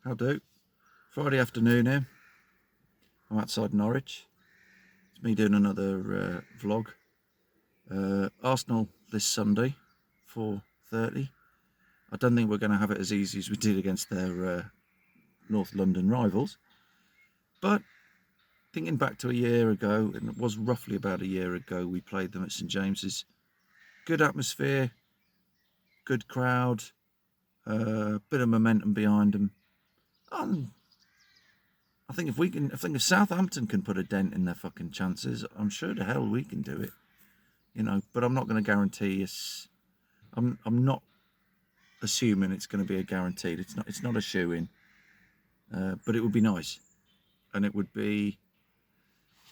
How do? Friday afternoon here. I'm outside Norwich. It's me doing another vlog. Arsenal this Sunday, 4:30. I don't think we're going to have it as easy as we did against their North London rivals. But thinking back to a year ago, and it was roughly about a year ago, we played them at St James's. Good atmosphere, good crowd, bit of momentum behind them. I think if Southampton can put a dent in their fucking chances, I'm sure the hell we can do it. But I'm not going to guarantee us. I'm not assuming it's going to be a guaranteed. It's not a shoe-in. But it would be nice, and it would be.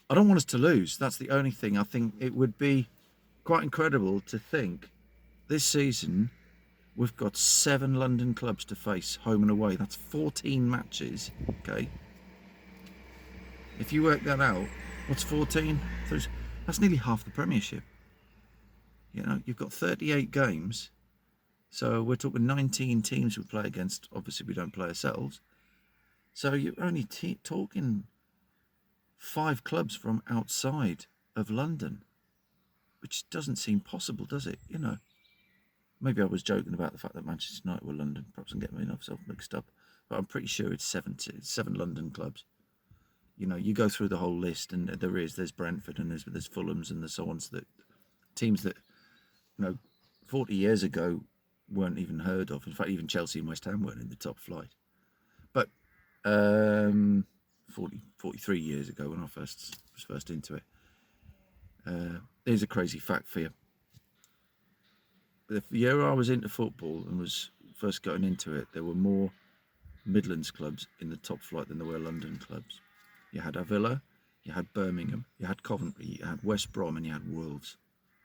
I don't want us to lose. That's the only thing. I think it would be quite incredible to think this season we've got 7 London clubs to face home and away. That's 14 matches. Okay. If you work that out, what's 14? That's nearly half the Premiership. You've got 38 games. So we're talking 19 teams we play against. Obviously, we don't play ourselves. So you're only talking 5 clubs from outside of London, which doesn't seem possible, does it? Maybe I was joking about the fact that Manchester United were London. Perhaps I'm getting myself mixed up. But I'm pretty sure it's 7 London clubs. You go through the whole list, and there's Brentford, and there's Fulham's, and there's so on, that teams that 40 years ago weren't even heard of. In fact, even Chelsea and West Ham weren't in the top flight. But 43 years ago, when I was first into it, here's a crazy fact for you. The year I was into football and was first getting into it, there were more Midlands clubs in the top flight than there were London clubs. You had Avila, you had Birmingham, you had Coventry, you had West Brom, and you had Wolves.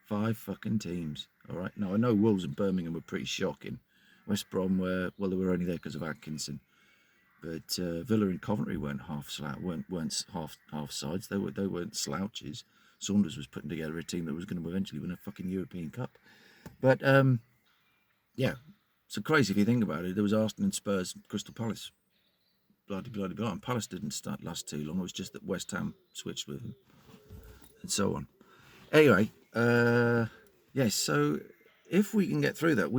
5 fucking teams, all right? Now, I know Wolves and Birmingham were pretty shocking. West Brom they were only there because of Atkinson. But Villa and Coventry weren't half sides. They weren't slouches. Saunders was putting together a team that was going to eventually win a fucking European Cup. But, yeah, so crazy if you think about it. There was Arsenal and Spurs, Crystal Palace. Bloody. And Palace didn't last too long. It was just that West Ham switched with them, and so on. Anyway, yes. So if we can get through that,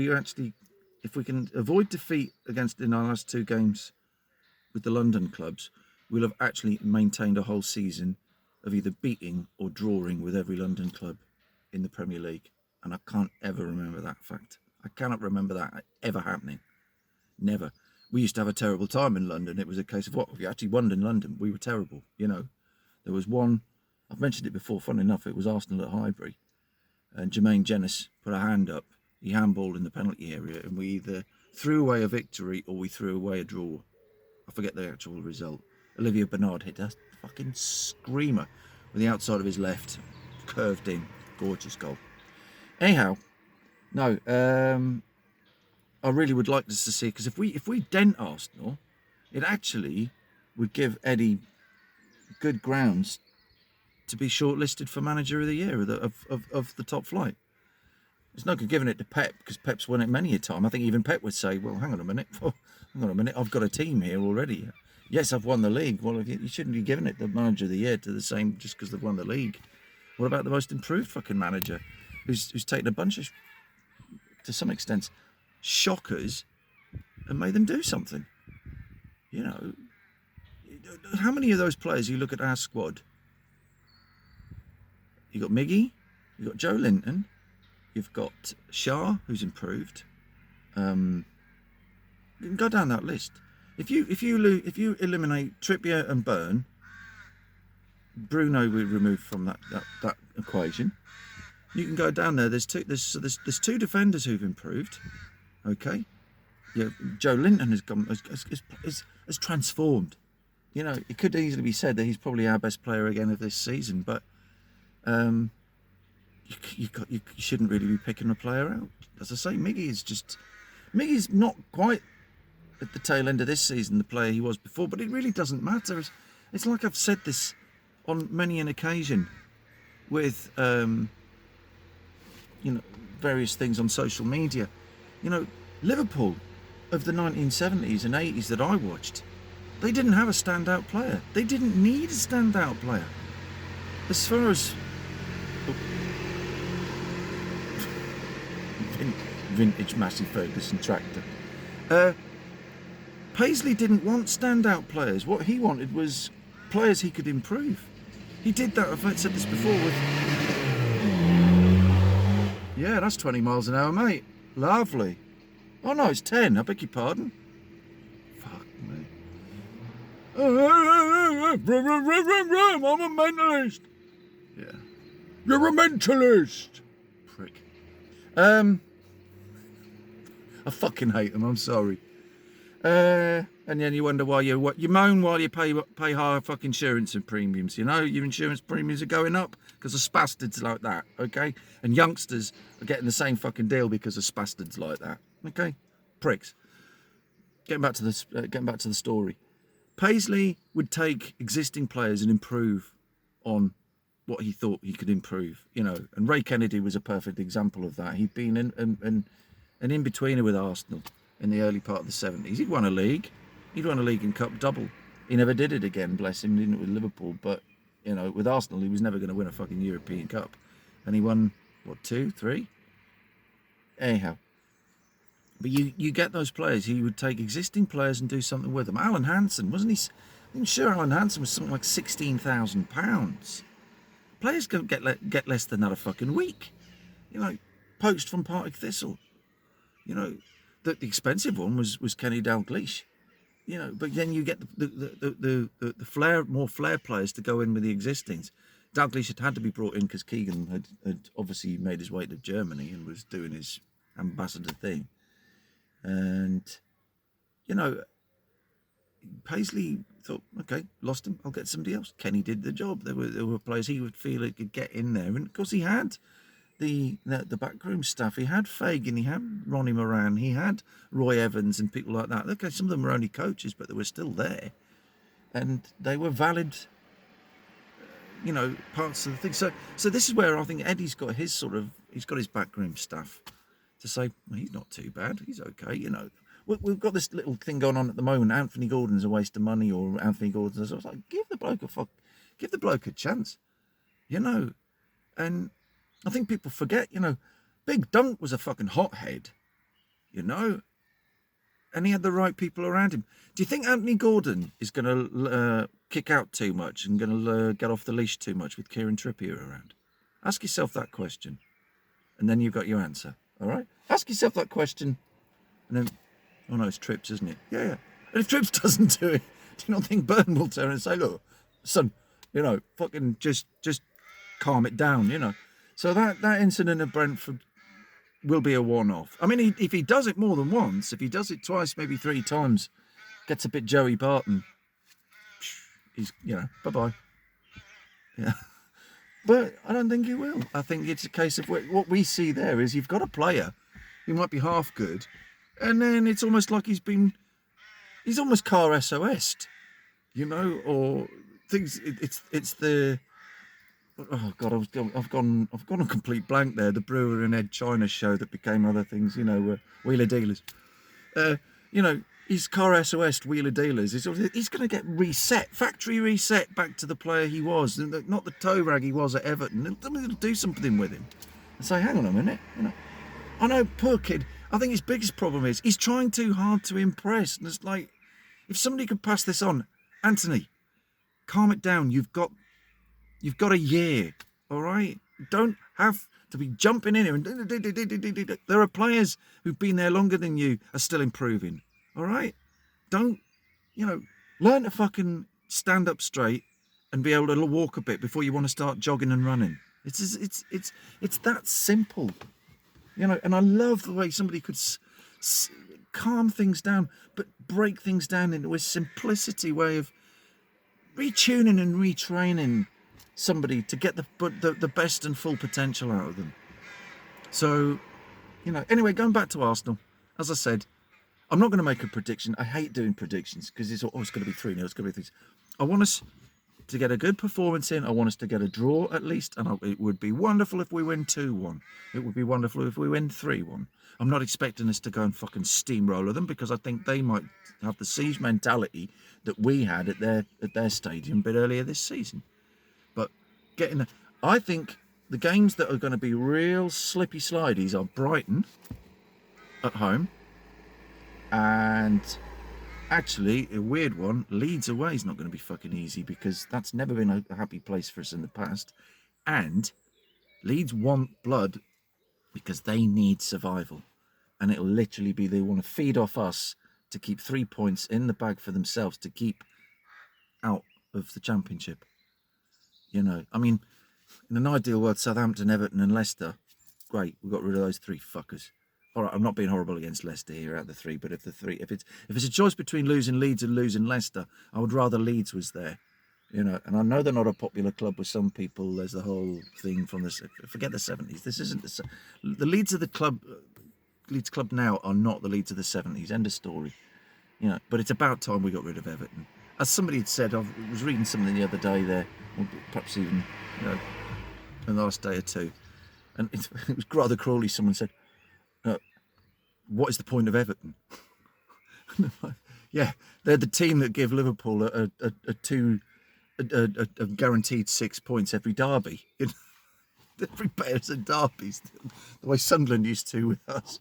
if we can avoid defeat in our last 2 games with the London clubs, we'll have actually maintained a whole season of either beating or drawing with every London club in the Premier League. And I can't ever remember that fact. I cannot remember that ever happening. Never. We used to have a terrible time in London. It was a case of what? If you actually won in London, we were terrible. There was one, I've mentioned it before, fun enough, it was Arsenal at Highbury. And Jermaine Jenas put a hand up. He handballed in the penalty area, and we either threw away a victory or we threw away a draw. I forget the actual result. Olivier Bernard hit a fucking screamer with the outside of his left, curved in. Gorgeous goal. Anyhow, no, I really would like us to see, because if we dent Arsenal, it actually would give Eddie good grounds to be shortlisted for Manager of the Year of the top flight. It's no good giving it to Pep, because Pep's won it many a time. I think even Pep would say, well, hang on a minute, I've got a team here already. Yes, I've won the league. Well, you shouldn't be giving it the Manager of the Year to the same just because they've won the league. What about the most improved fucking manager who's taken a bunch of, to some extent, shockers and made them do something? How many of those players, you look at our squad, you got Miggy, you got Joe Linton, you've got Shah, who's improved. You can go down that list. If you eliminate Trippier and Byrne, Bruno we removed from that equation, you can go down there. There's 2 defenders who've improved. Okay, yeah, Joe Linton has transformed. It could easily be said that he's probably our best player again of this season, but you shouldn't really be picking a player out. As I say, Miggy's not quite at the tail end of this season the player he was before, but it really doesn't matter. It's like I've said this on many an occasion with various things on social media. Liverpool, of the 1970s and 80s that I watched, they didn't have a standout player. They didn't need a standout player. As far as vintage Massey Ferguson tractor, Paisley didn't want standout players. What he wanted was players he could improve. He did that. I've said this before with. Yeah, that's 20 miles an hour, mate. Lovely. Oh no, it's 10. I beg your pardon. Fuck me. I'm a mentalist. Yeah. You're a mentalist. Prick. I fucking hate them. I'm sorry. And then you wonder why you moan while you pay higher fucking insurance and premiums. You know, your insurance premiums are going up because of spastards like that. Okay, and youngsters are getting the same fucking deal because of spastards like that. Okay, pricks. Getting back to the story. Paisley would take existing players and improve on what he thought he could improve. You know, and Ray Kennedy was a perfect example of that. He'd been an in-betweener with Arsenal in the early part of the 70s. He'd won a league. He'd won a league and cup double. He never did it again, bless him, didn't it, with Liverpool. But, you know, with Arsenal, he was never going to win a fucking European Cup. And he won, what, 2, 3? Anyhow. But you get those players. He would take existing players and do something with them. Alan Hansen, wasn't he? I'm sure Alan Hansen was something like £16,000. Players don't get less than that a fucking week. You know, poached from Partick Thistle. You know, the expensive one was Kenny Dalglish. You know, but then you get the more flair players to go in with the existings. Dalglish had to be brought in because Keegan had obviously made his way to Germany and was doing his ambassador thing. And, you know, Paisley thought, okay, lost him, I'll get somebody else. Kenny did the job. There were players he would feel he could get in there. And of course he had the backroom staff. He had Fagan, he had Ronnie Moran, he had Roy Evans and people like that. Okay, some of them were only coaches, but they were still there. And they were valid, you know, parts of the thing. So this is where I think Eddie's got his backroom staff to say, well, he's not too bad, he's okay, you know. We've got this little thing going on at the moment. Anthony Gordon's a waste of money, or Anthony Gordon's. I was like, give the bloke a chance, you know. And I think people forget, you know, Big Dunk was a fucking hothead, you know, and he had the right people around him. Do you think Anthony Gordon is going to kick out too much and going to get off the leash too much with Kieran Trippier around? Ask yourself that question, and then you've got your answer. All right? Ask yourself that question, and then, oh no, it's Trips, isn't it? Yeah. And if Trips doesn't do it, do you not think Burn will turn and say, look, son, you know, fucking just calm it down, you know? So that incident at Brentford will be a one-off. I mean, if he does it more than once, if he does it twice, maybe 3 times, gets a bit Joey Barton, he's, you know, bye-bye. Yeah. But I don't think he will. I think it's a case of what we see there is you've got a player who might be half good, and then it's almost like he's almost car SOS'd, you know, or things. It's the, oh God, I've gone a complete blank there. The Brewer and Ed China show that became other things, you know, Wheeler Dealers. You know, he's car SOS'd Wheeler Dealers. He's going to get factory reset back to the player he was, not the toe rag he was at Everton. Somebody will do something with him and say, hang on a minute, you know. I know, poor kid. I think his biggest problem is he's trying too hard to impress. And it's like, if somebody could pass this on, Anthony, calm it down. You've got a year, all right? You don't have to be jumping in here. And there are players who've been there longer than you are still improving, all right? Don't, you know, learn to fucking stand up straight and be able to walk a bit before you want to start jogging and running. It's that simple. You know, and I love the way somebody could calm things down, but break things down into a simplicity way of retuning and retraining somebody to get the best and full potential out of them. So, you know, anyway, going back to Arsenal, as I said, I'm not going to make a prediction. I hate doing predictions because it's always going to be 3-0. It's going to be 3. I want us to get a good performance in. I want us to get a draw at least, and it would be wonderful if we win 2-1. It would be wonderful if we win 3-1. I'm not expecting us to go and fucking steamroller them, because I think they might have the siege mentality that we had at their stadium a bit earlier this season. But I think the games that are going to be real slippy slideys are Brighton at home, and actually, a weird one, Leeds away is not going to be fucking easy, because that's never been a happy place for us in the past. And Leeds want blood because they need survival. And it'll literally be they want to feed off us to keep 3 points in the bag for themselves to keep out of the Championship. You know, I mean, in an ideal world, Southampton, Everton and Leicester, great, we got rid of those 3 fuckers. All right, I'm not being horrible against Leicester here out of the 3, but if it's a choice between losing Leeds and losing Leicester, I would rather Leeds was there, you know. And I know they're not a popular club with some people. There's the whole thing from forget the 70s. This isn't the Leeds of the club. Leeds club now are not the Leeds of the 70s. End of story, you know. But it's about time we got rid of Everton. As somebody had said, I was reading something the other day there, or perhaps even in the last day or two, and it was rather cruelly. Someone said, what is the point of Everton? Yeah, they're the team that give Liverpool a guaranteed 6 points every derby. Every bears and derbies, the way Sunderland used to with us.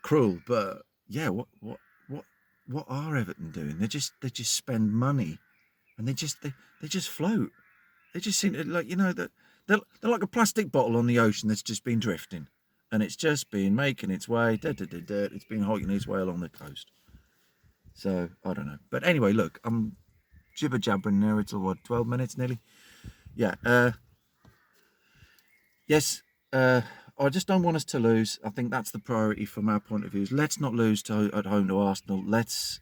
Cruel, but yeah, what are Everton doing? They just spend money, and they just float. They just seem to, like, you know, that they're like a plastic bottle on the ocean that's just been drifting. And it's just been making its way, it's been hogging its way along the coast. So, I don't know. But anyway, look, I'm jibber-jabbering now. It's 12 minutes nearly? Yeah. Yes, I just don't want us to lose. I think that's the priority from our point of view. Let's not lose at home to Arsenal. Let's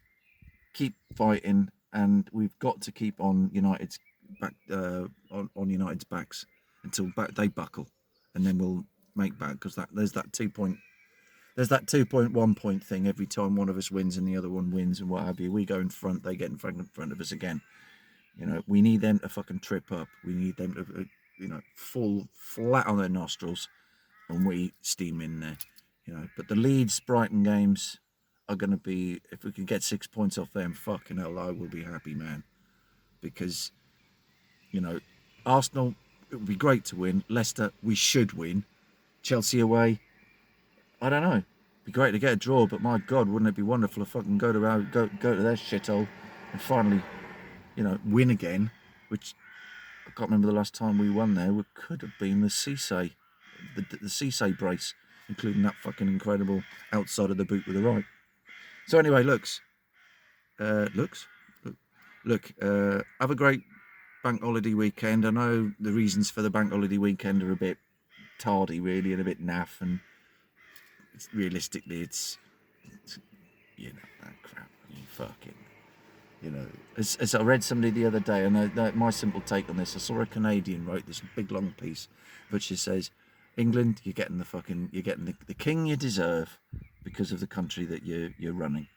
keep fighting, and we've got to keep on United's back, on United's backs until they buckle, and then we'll make back, because there's that 2.1 point thing every time one of us wins and the other one wins and what have you. We go in front, they get in front of us again. You know, we need them to fucking trip up. We need them to fall flat on their nostrils, and we steam in there. You know, but the Leeds Brighton games are going to be, if we can get 6 points off them, fucking hell, I will be happy, man. Because, you know, Arsenal, it would be great to win. Leicester, we should win. Chelsea away, I don't know. It'd be great to get a draw, but my God, wouldn't it be wonderful if I can go to their shithole and finally, win again? Which I can't remember the last time we won there. It could have been the Cisse, the Cisse brace, including that fucking incredible outside of the boot with the right. So anyway, look, have a great bank holiday weekend. I know the reasons for the bank holiday weekend are a bit tardy, really, and a bit naff, and realistically, it's that crap. As I read somebody the other day, and my simple take on this, I saw a Canadian wrote this big long piece, which just says, England, you're getting the king you deserve because of the country that you're running.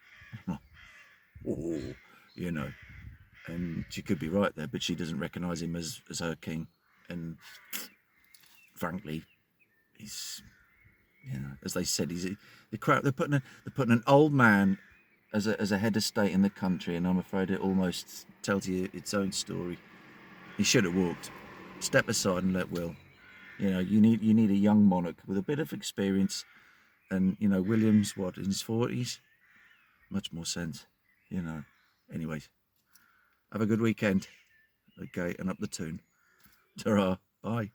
And she could be right there, but she doesn't recognise him as her king, and frankly, he's, as they said, they're putting an old man as a head of state in the country, and I'm afraid it almost tells you its own story. He should have walked. Step aside and let Will. You need a young monarch with a bit of experience, and William's in his 40s, much more sense. Anyways, have a good weekend. Okay, and up the tune. Ta-ra. Bye.